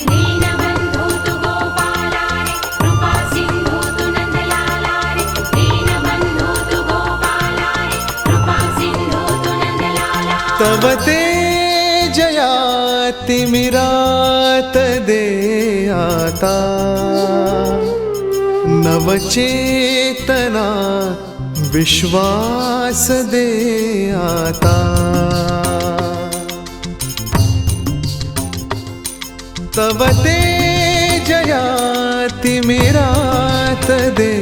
दीनबन्धो तु गोपाला रे कृपा सिन्धु तु नन्दलाला रे दीनबन्धो तु गोपाला रे कृपा सिन्धु तु नन्दलाला तव तेजयातिमिरात दे आता नवचेतना विश्वास दे आता तव तेजयातिमिरात दे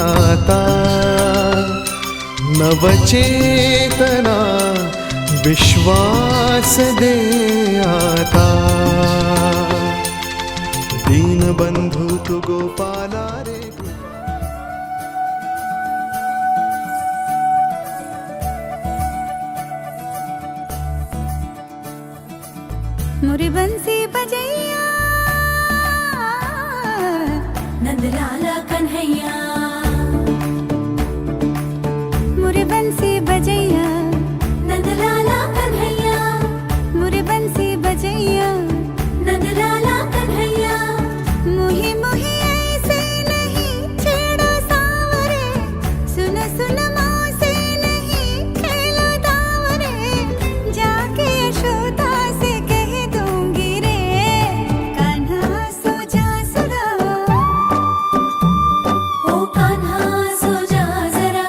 आता नवचेतना विश्वास दे आता दीनबन्धु तु गोपाला रे मोरे बंसी बजैया नंदलाला कन्हैया मोरे बंसी बजैया नंदलाला कन्हैया मोरे बंसी बजैया नंदलाला कन्हैया मुही मुही ऐसे नहीं छेड़ो सावरे सुन सुन मौसे नहीं खेलो दावरे जाके यशोदा से कह दूंगी रे कान्हा सो जा सदा ओ कान्हा सो जा जरा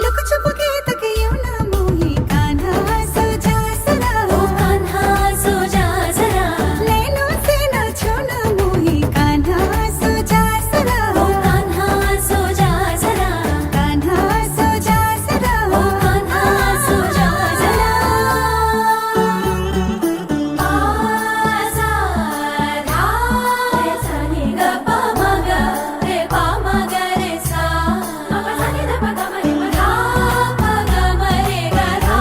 लुक छुप के तक यूं ना मोही कान्हा सो जा सदा ओ कान्हा सो जा जरा नैनों से न छूना मोही कान्हा सो जा सदा ओ कान्हा सो जा जरा कान्हा सो जा सदा ओ कान्हा सो जा जरा आसा धा रे सा नि ग प म ग रे प म ग रे सा म प सा नि ध प ग म रे म धा प ग म रे ग धा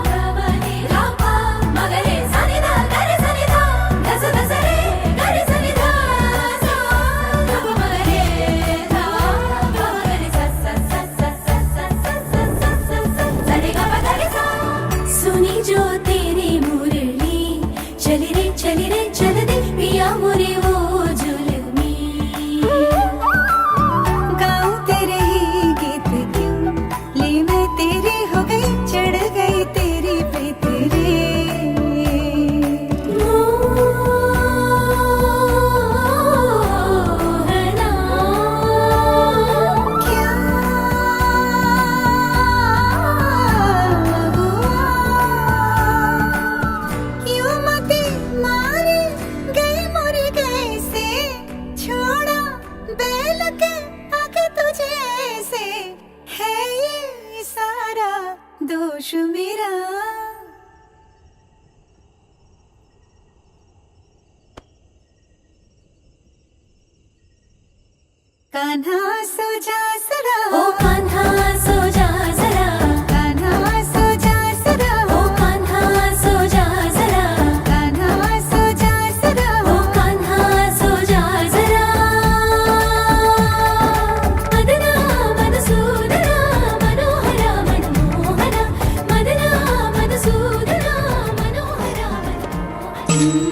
ग म नि धा प म ग रे सा नि ध ग रे सा नि ध ध स ध स रे ग रे सा नि ध सा ध प म ग रे धा प म ग रे सा सा सा सा सा सा सा सा सा सा रे ग प ध रे सा सुनी जो तेरी मुरली चली रे चल दे पिया मोरे वो जुलमी गाऊं तेरे ही गीत क्यों ले मैं तेरी हो गई चढ़ गई तेरी पे तेरे मोहना क्या हुआ यूं मती मारी गई मोरी कैसे छोड़ा बैल के आगे तुझे ऐसे है ये सारा दोष मेरा कान्हा सो जा सदा ओ कान्हा सो जा जरा कान्हा सो जा सदा ओ कान्हा सो जा जरा कान्हा सो जा सदा ओ कान्हा सो जा जरा मदना मधुसूदना मनोहरा मनमोहना मदना मधुसूदना मनोहरा मनमोहना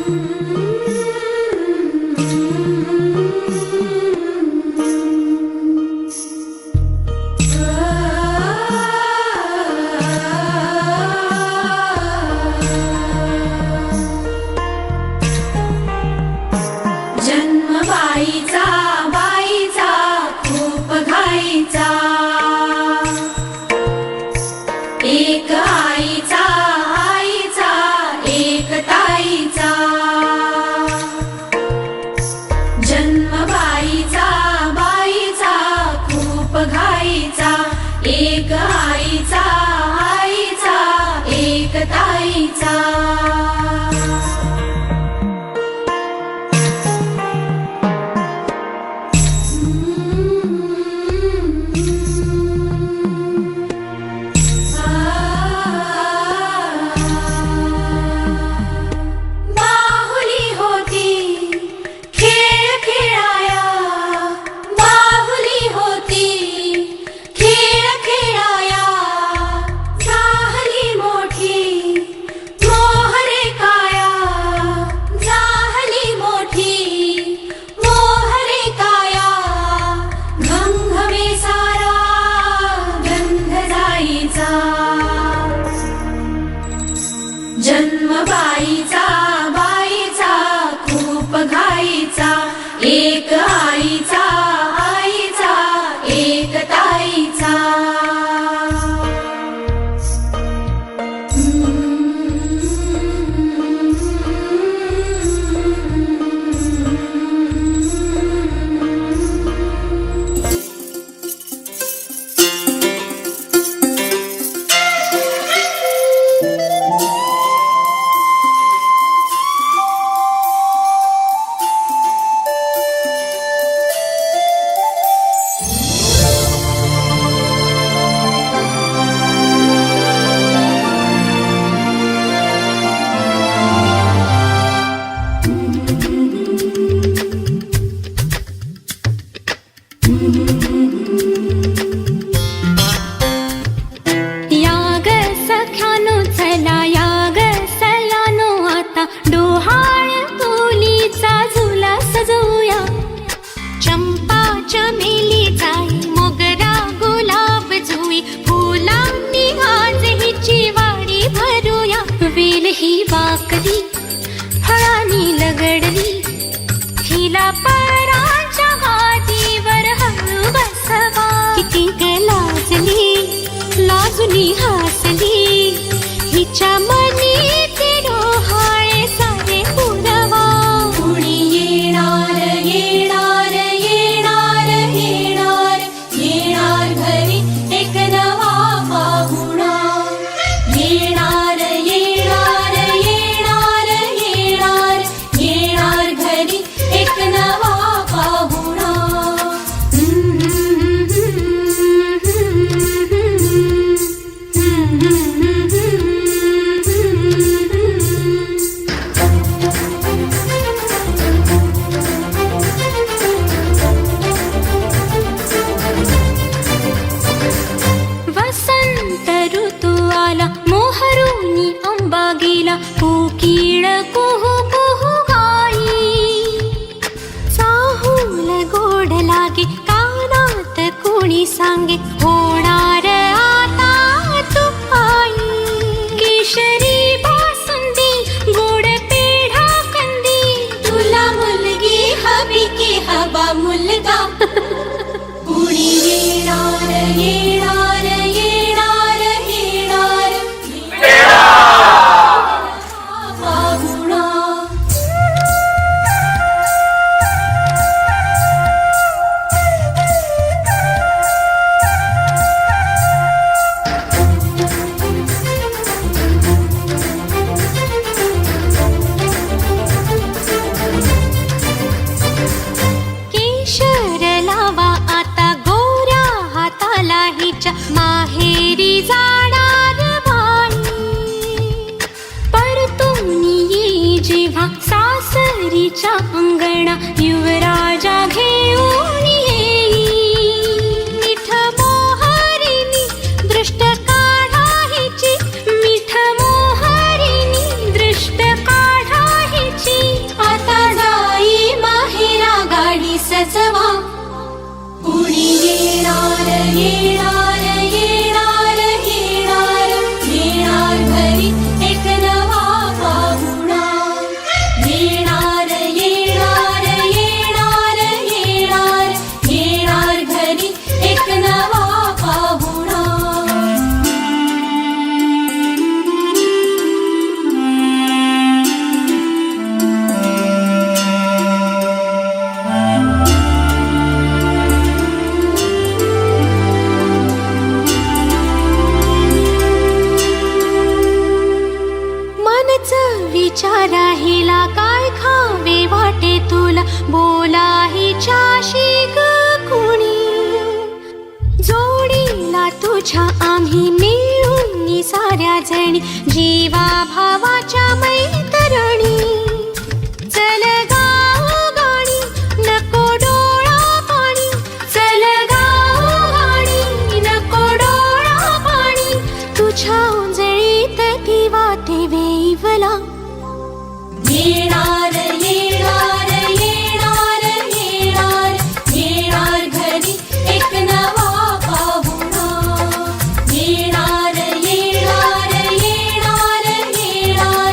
वाकली फळांनी लगडली, हिला पराच्या गादीवर हळू बसवा. किती ग लाजली लाजुनी हसली, हिच्या मनी ते डोहाळे सारे पुरवा. कुणी येणार येणार येणार येणार येणार घरी एक नवा पाहुणा. येणार येणार येणार येणार येणार घरी एक नवा पाहुणा. वसंत ऋतू आला मोहरुनी आंबा गेला, कोकिळ कुहू कुहू गाई. चाहूल गोड लागे कानात कोणी सांगे, होणार आता तू आई. केशरी बासुंदी गोड पेढा कंदी, तुला मुलगी हवी की हवा मुलगा. कुणी येणार येणार येणार येणार पाहुणा. केशर लावा आता गोऱ्या हाताला हिच्या, माहेरी जाणार बाई. परतून ये जेव्हा सासरीच्या अंगणा, युवराजा घेऊन येई. मिठ मोहरिनी दृष्ट काढा हिची, मिठ मोहरिनी दृष्ट काढा हिची. आता जाई माहेरा गाडी सजवा. कुणी येणार येणार येणार येणार येणार घरी एक नवा पाहुणा. येणार येणार येणार येणार येणार घरी एक नवा पाहुणा. मनच विचारा हिला काय खावे वाटे तुला, बोला हिच्याशी ग कुणी. जोडीला तुझ्या आम्ही मिळून साऱ्या जणी, जीवा भावाच्या मैत्रिणी. चल गाऊ गाणी नको डोळा पाणी, चल गाऊ गाणी नको डोळा पाणी. तुझ्या उंजळीत ती वाटे वेईवला. येणार येणार येणार येणार येणार घरी एक नवा पाहुणा. येणार येणार येणार येणार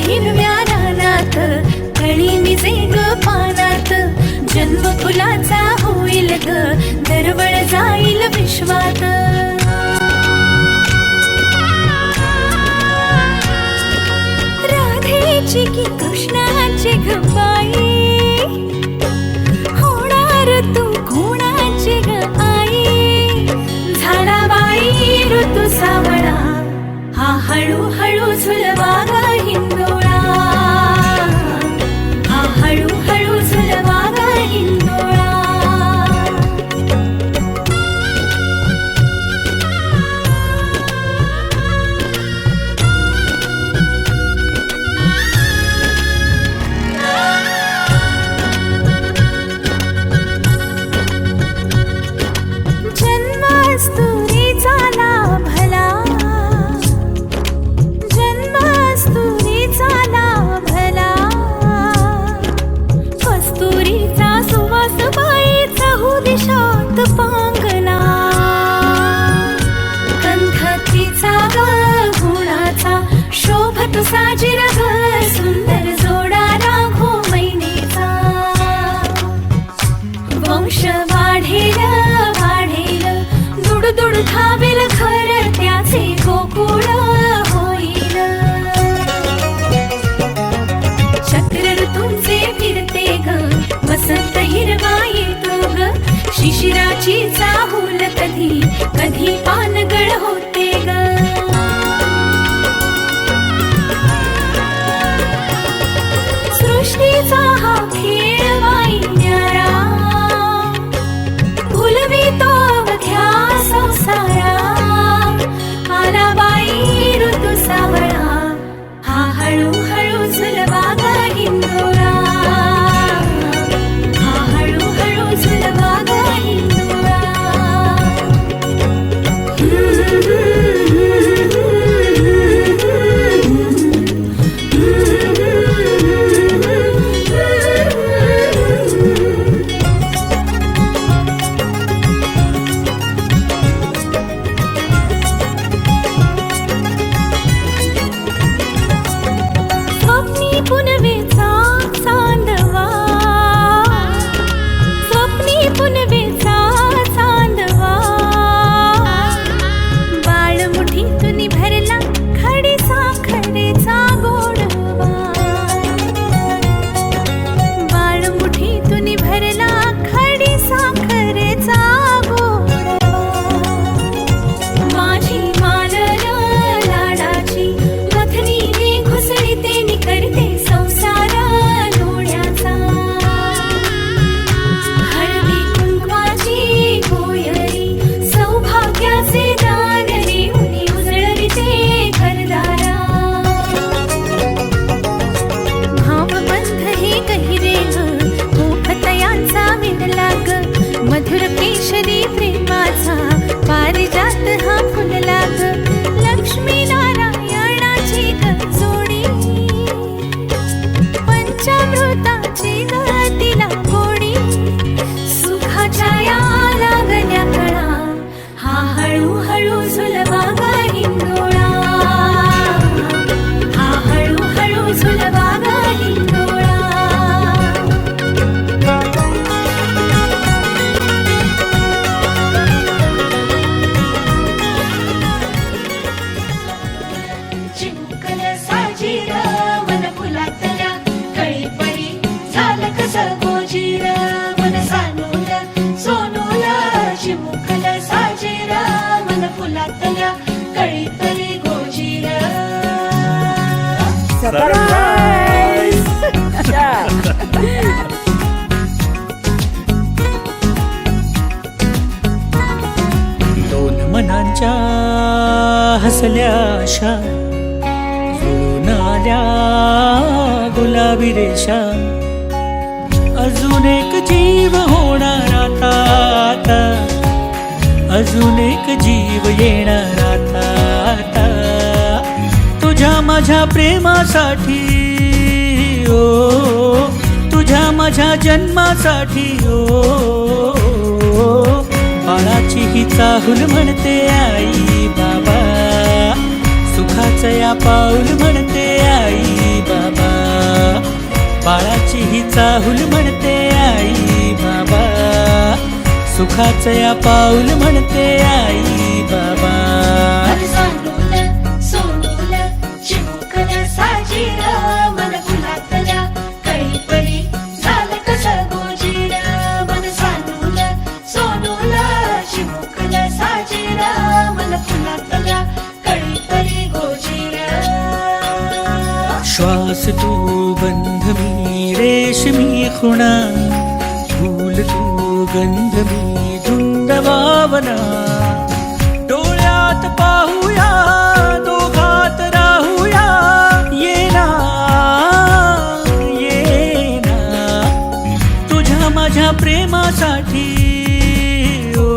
हिरव्या रानात कळी निजे ग पानात जन्म फुलाचा होईल ग दरवळ जाईल विश्वात राधेची की कृष्णाची ग बाई होणार तू कोणाची ग आई झाला बाई ऋतू सावळा हा हळूहळू झुलवा ग हिंदोळा हा हळूहळू झुलवा ग हिंदोळा जन्मास्तुरीचा लाभला जन्मास्तुरीचा लाभला कस्तुरीचा सुवास बाईचा दिशात पांगला गंधतीचा ग गुणाचा शोभत साजिर ग सुंदर जोडा राघो मैनेचा वंश वाढेल वाढेल दुड दुड धावेल घर त्याचे गोकुळ होईल चक्र ऋतूंचे फिरते ग वसंत हिरवा येतो ग शिशिराची चाहूल कधी कधी पानगळ होते ग सृष्टीचा हा खेळ वाईन्यारा भुलवितो अवघ्या संसारा आला बाई ऋतू सावळा हा हळूहळू झुलवा ग हिंदोळा हा हळूहळू झुलवा ग हिंदोळा स्वप्नी पुनवेचा चांदवा स्वप्नी पुनवेचा चांदवा बाळ मुठीतून भरला खडी साखरेचा गोडवा बाळ मुठीतून भरला खडी साखरेचा गोडवा माझी मालर लाडाची मथनीने घुसळीते करते संसार लोण्याचा हळदी कुंकवाची कोयरी सौभाग्याचे दान देऊनी उजळविते घरदारा भावबंध हे गहिरे ग मोहतयांचा विणला ग मधुर केशरी प्रेमाचा पारिजात हा फुलला ग लक्ष्मी नारायणाची ग जोडी पंचामृताची गतीला गोडी सुखाच्या या लागल्या कळा हा हळूहळू झुलवा ग हिंदोळा हा हळूहळू झुलवा ग हिंदोळा चिमुकल साजीर मन फुलातल्या कळी परी झालं कसं गोजीर मन सानूल सोनूल चिमुकल साजीर मन फुलातल्या कळी परी गोजीर दोन मनांच्या हसल्या आशा जुळून आल्या गुलाबी रेषा अजून एक जीव होणार आता आता अजून एक जीव येणार आता आता तुझ्या माझ्या प्रेमासाठी ओ तुझ्या माझ्या जन्मासाठी ओ बाळाची ही चाहूल म्हणते आई बाबा सुखाचं या पाऊल म्हणते आई बाबा चाहुल म्हणते आई बाबा, सुखाचं या पाऊल म्हणते आई बाबा. सांडूल सोडूल चिमुकल साजीर मन फुलातल्या कळीपरी झालं कसं गोजीर. मन सांडूल सोडूल चिमुकल साजीर मन फुलातल्या कळीपरी गोजीर. श्वास तू गंध मी रेशमी खुणा, फूल तू गंध मी धुंद भावना. डोळ्यात पाहूया दोघात राहूया, ये ना ये ना तुझ्या माझ्या प्रेमासाठी ओ,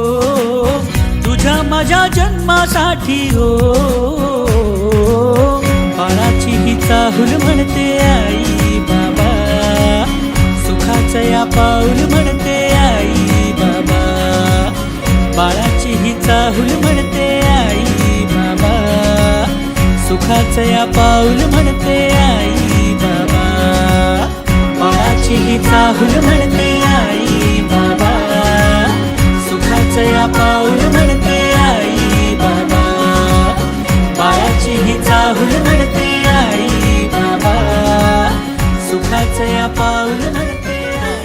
तुझ्या माझ्या जन्मासाठी ओ. बाळाची ही चाहुल म्हणते आई बाबा, सुखाचं या पाऊल म्हणते आई बाबा. बाळाची ही चाहुल म्हणते आई बाबा, सुखाचं या पाऊल म्हणते आई बाबा. बाळाची ही चाहुल म्हणते आई बाबा, सुखाचं या पाऊल म्हणते आई बाबा. बाळाची ही चाहुल म्हणते आई बाबा, सुखाचं या पाऊल म्हणते आई.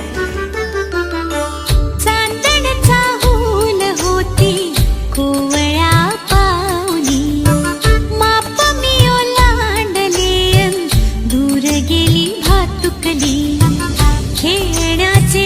चांदण चाहूल होती कोवळ्या पाऊली, माप मी ओलांडले दूर गेली भातुकली. खेळण्याचे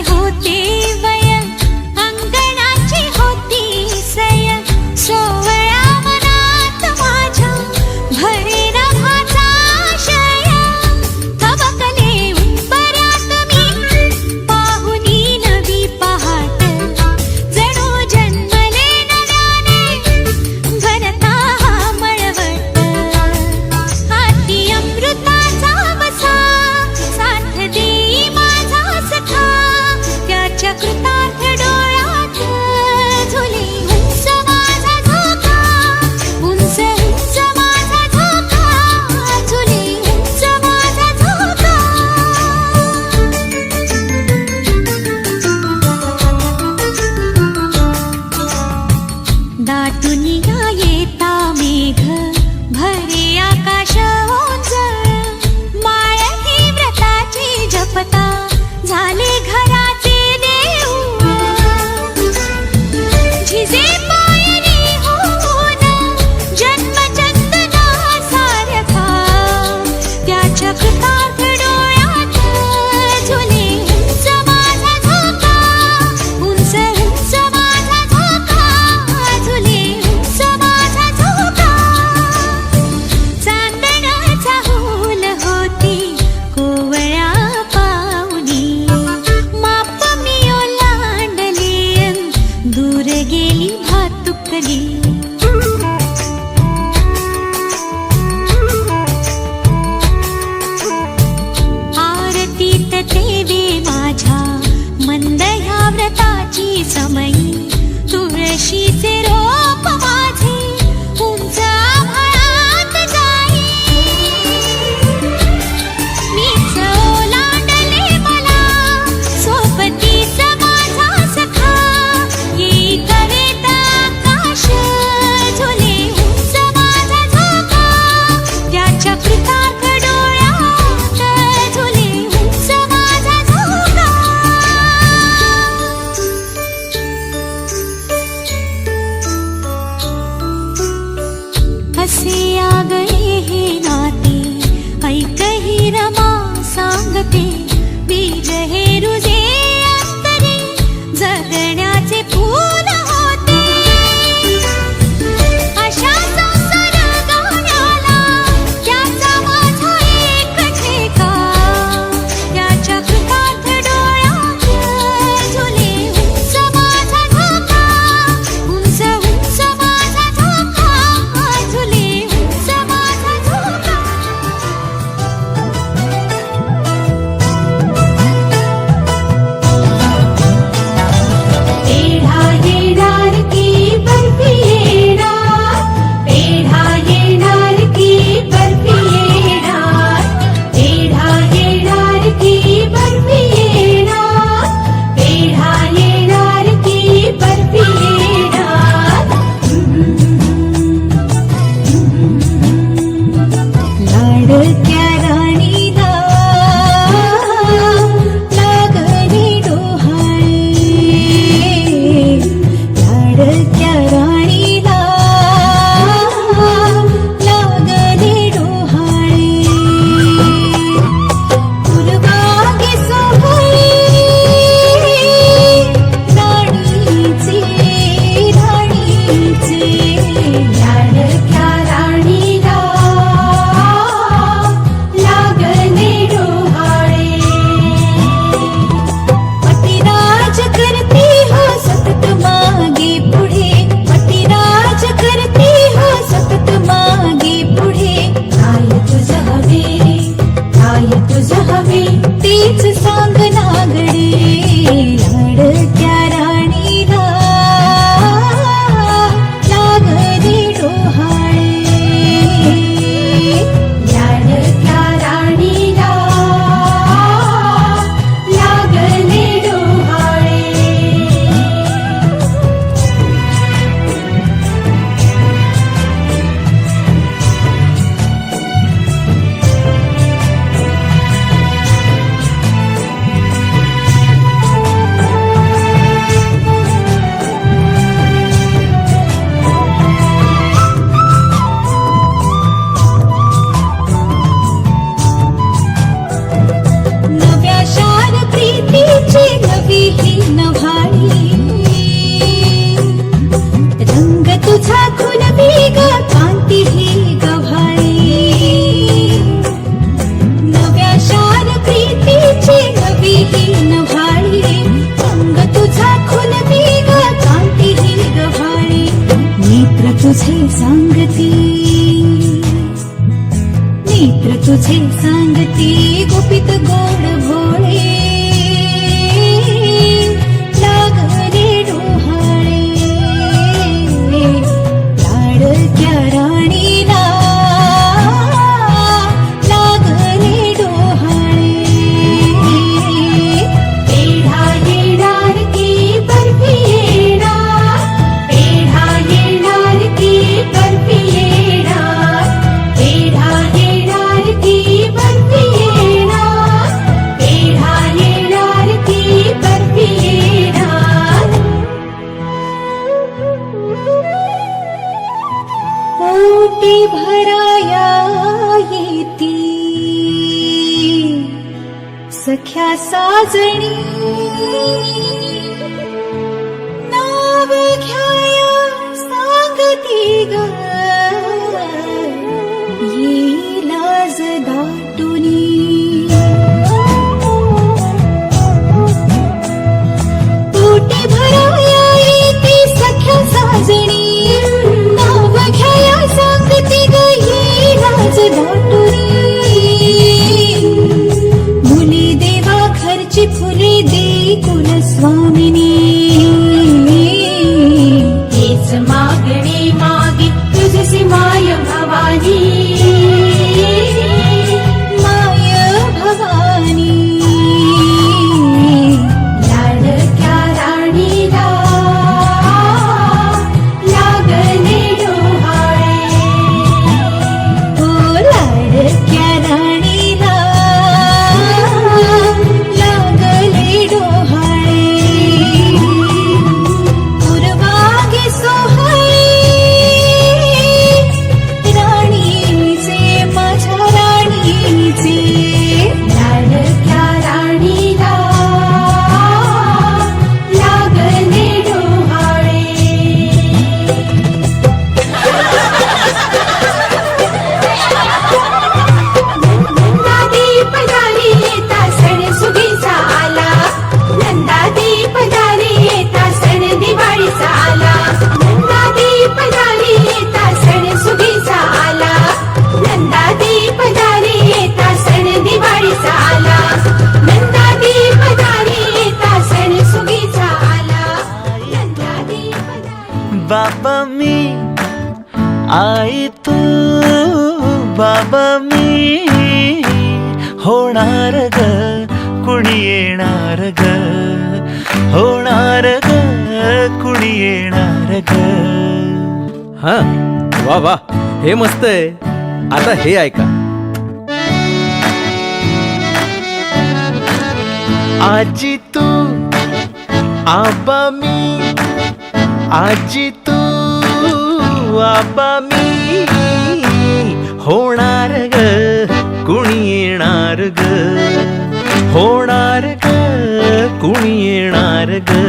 तुझं हवी तीच सांग नागडे लाडक्या राणीला लागले डोहाळे लाडक्या राणीला लागले डोहाळे नव्या शान प्रीतीची नवी ही नव्हाळी रंग तुझा खुलवी ग कांती ही गव्हाळी नव्या शान प्रीतीची नवी ही नव्हाळी रंग तुझा खुलवी ग कांती ही गव्हाळी नेत्र तुझे सांगती नेत्र तुझे सांगती गुपित गोड भोळे लागले डोहाळे लाडक्या राणीला लागले डोहाळे पेढा येणार की बर्फी येणार पेढा येणार की बर्फी येणार पेढा येणार की बर्फी येणार पेढा येणार की बर्फी येणार पोटी भराया येती सख्या साजणी नाव घ्याया सांगती ग येई लाज दाटुनी पोटी भराया येती सख्या साजणी नाव घ्याया सांगती ग येई लाज दाटुनी मुली देवा घरची फुले दे कुलस्वामिनी हेच मागणे मागे तुझसी माय भवानी माय भवानी लाडक्या राणीला लागले डोहाळे हो लाडक्या राणीला लागले डोहाळे पूर्वागे सोहळे राणीचे माझ्या राणीचे लाडक्या राणीला लागले डोहाळे नंदादीप दारी येता सण सुगीचा आला नंदादीप दारी येता सण दिवाळीचा आला नंदादीप दारी येता सण सुगीचा आला नंदादीप दारी येता सण दिवाळीचा आला नंदादीप दारी येता सण सुगीचा आला नंदादीप दारी बाबा मी आई तू बाबा मी होणार ग कुणी येणार ग होणार ग कुणी येणार ग हा वा वा हे मस्त आहे. आता हे ऐका. आजी तू आबा मी आजी तू आबा मी होणार ग कुणी येणार ग होणार ग कुणी येणार ग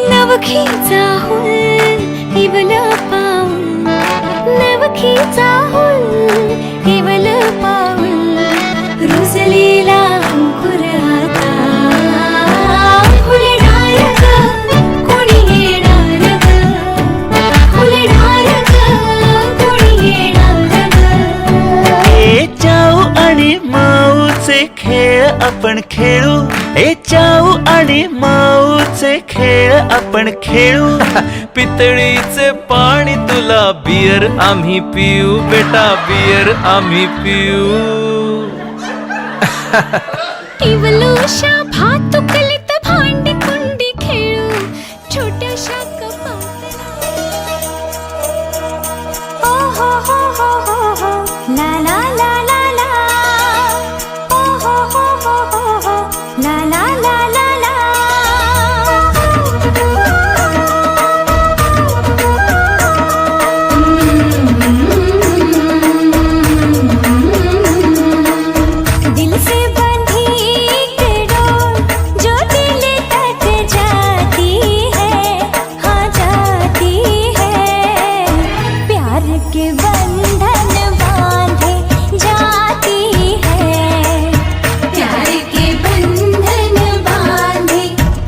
नवखीचा हुल हिवल पाऊल नवखीचा हुल हिवल पाऊल रुजलेला अंकुर आता फुलणार ग कोणी आपण खेळू, ए चाऊ आणि माऊचे खेळ आपण खेळू. पितळीचे पाणी तुला, बियर आम्ही पिऊ बेटा, बियर आम्ही पिऊ. इवलूशा भातुकलीत भांडी कुंडी खेळू, छोट्याशा कपाटात. ओ हो हो हो हो हो, ला ला ला ला ला. ओ हो हो हो हो हो, ला ला ला ला ला. दिल से बंधी एक डोर जो दिल तक जाती है, हाँ जाती है. प्यार के बंधन बांधे जाती है, प्यार के बंधन बांधे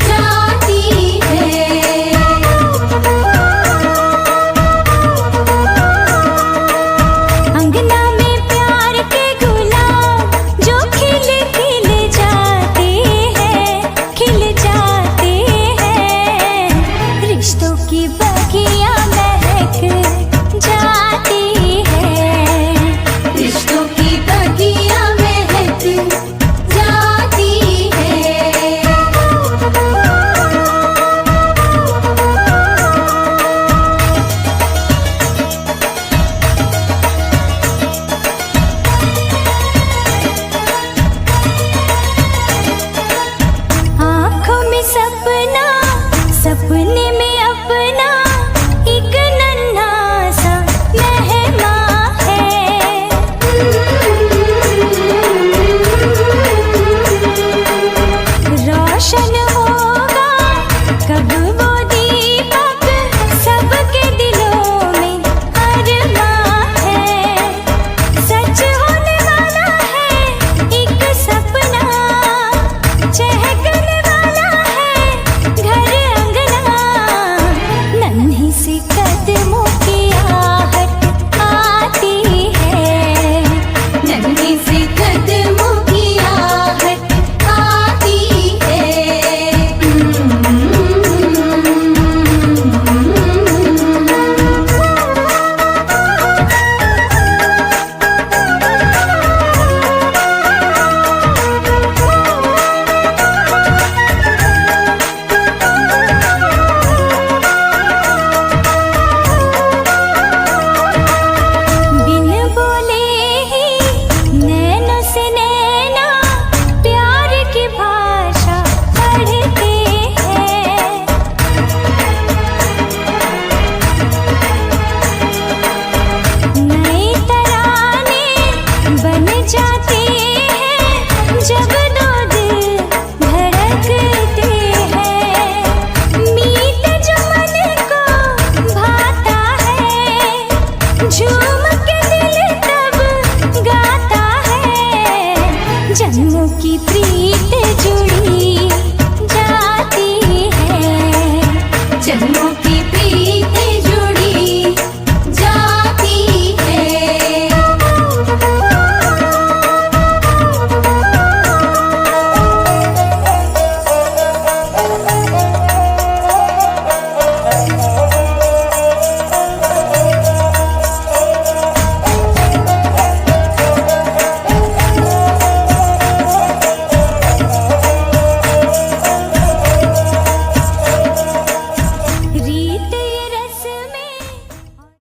जाती है. अंगना में प्यार के गुलाब जो खिल खिल जाते हैं, खिल जाते हैं. रिश्तों की बगिया महक जाती है, रिश्तों की बगिया महक जाती है. आँखों में सपना, सपने में अपना एक नन्हा सा मेहमान है. रोशन होगा कब वो दीपक, सबके दिलों में अरमां है. सच होने वाला है एक सपना, चहकने वाला है घर अंगना. नन्ही सी कदमों की आहट आती है, नन्ही सी कदमों की आहट आती है. बिन बोले ही नैनों से नैना प्यार की भाषा पढ़ते हैं. नए तराने बन जाते हैं जब दो दिल धड़कते हैं. मीत जो मन को भाता है, झूम के दिल तब गाता है. जन्मों की प्रीत जुड़ी